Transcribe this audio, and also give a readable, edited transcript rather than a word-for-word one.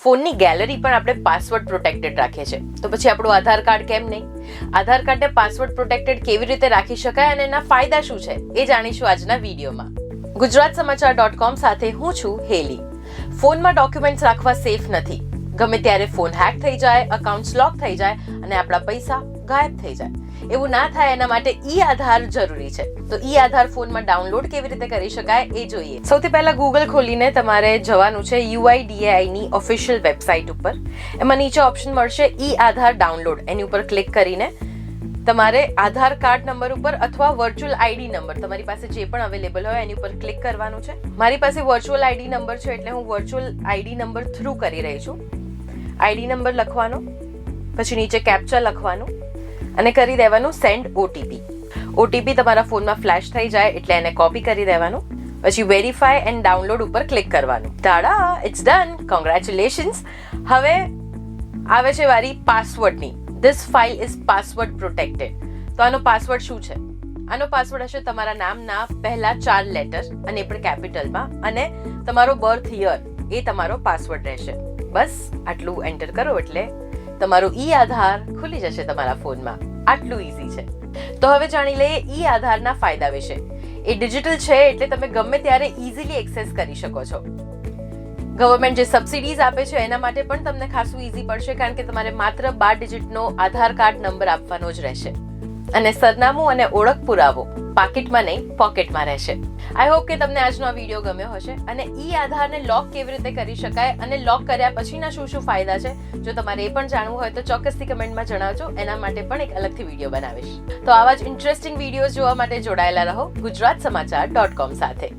ફોનની ગેલેરી પણ આપણે પાસવર્ડ પ્રોટેક્ટેડ રાખીએ છીએ, તો પછી આપણું આધાર કાર્ડ કેમ નહીં? આધાર કાર્ડને પાસવર્ડ પ્રોટેક્ટેડ કેવી રીતે રાખી શકાય અને એના ફાયદા શું છે એ જાણીશું આજના વિડીયોમાં. ગુજરાતસમાચાર.com સાથે હું છું હેલી. ફોનમાં ડોક્યુમેન્ટ્સ રાખવા સેફ નથી. ગમે ત્યારે ફોન હેક થઈ જાય, અકાઉન્ટ્સ લોક થઈ જાય અને આપણા પૈસા ગાયબ થઈ જાય. એવું ના થાય એના માટે આધાર જરૂરી છે. તો આધાર ફોનમાં ડાઉનલોડ કેવી રીતે કરી શકાય એ જોઈએ. સૌથી પહેલા ગૂગલ ખોલીને તમારે જવાનું છે UIDAI ની ઓફિશિયલ વેબસાઇટ ઉપર. એમાં નીચે ઓપ્શન મળશે આધાર ડાઉનલોડ, એની ઉપર ક્લિક કરીને તમારે આધાર કાર્ડ નંબર ઉપર અથવા વર્ચ્યુઅલ આઈડી નંબર તમારી પાસે જે પણ અવેલેબલ હોય એની ઉપર ક્લિક કરવાનું છે. મારી પાસે વર્ચ્યુઅલ આઈડી નંબર છે એટલે હું વર્ચ્યુઅલ આઈડી નંબર થ્રુ કરી રહી છું. આઈડી નંબર લખવાનો, પછી નીચે કેપ્ચા લખવાનું અને કરી દેવાનું સેન્ડ OTP. OTP તમારા ફોનમાં ફ્લેશ થઈ જાય એટલે એને કોપી કરી દેવાનું. પછી વેરીફાય એન્ડ ડાઉનલોડ ઉપર ક્લિક કરવાનું. Tada, it's done. કોંગ્રેચ્યુલેશન્સ. હવે આવે છે વારી પાસવર્ડની. This file is password protected. તો આનો પાસવર્ડ શું છે? આનો પાસવર્ડ હશે તમારા નામના પહેલા 4 લેટર અને પણ કેપિટલમાં, અને તમારો બર્થ યર એ તમારો પાસવર્ડ રહેશે. બસ આટલું એન્ટર કરો એટલે તમારું આધાર ખુલી જશે તમારા ફોનમાં. આટલું ઈઝી છે. તો હવે જાણી લઈએ આધારના ફાયદા વિશે. એ ડિજિટલ છે એટલે તમે ગમે ત્યારે ઇઝીલી એક્સેસ કરી શકો છો. ગવર્મેન્ટ જે સબસિડીઝ આપે છે એના માટે પણ તમને ખાસું ઈઝી પડશે, કારણ કે તમારે માત્ર 12 ડિજિટનો આધાર કાર્ડ નંબર આપવાનો જ રહેશે અને સરનામું અને ઓળખ પુરાવો પાકીટમાં નહીં પોકેટમાં રહેશે. આઈ હોપ કે તમને આજનો આ વિડીયો ગમ્યો હશે અને આધારને લોક કેવી રીતે કરી શકાય અને લોક કર્યા પછીના શું શું ફાયદા છે, જો તમારે એ પણ જાણવું હોય તો ચોક્કસથી કમેન્ટમાં જણાવજો. એના માટે પણ એક અલગથી વિડીયો બનાવીશ. તો આવા જ ઇન્ટરેસ્ટિંગ વિડીયોઝ જોવા માટે જોડાયેલા રહો ગુજરાતસમાચાર.com સાથે.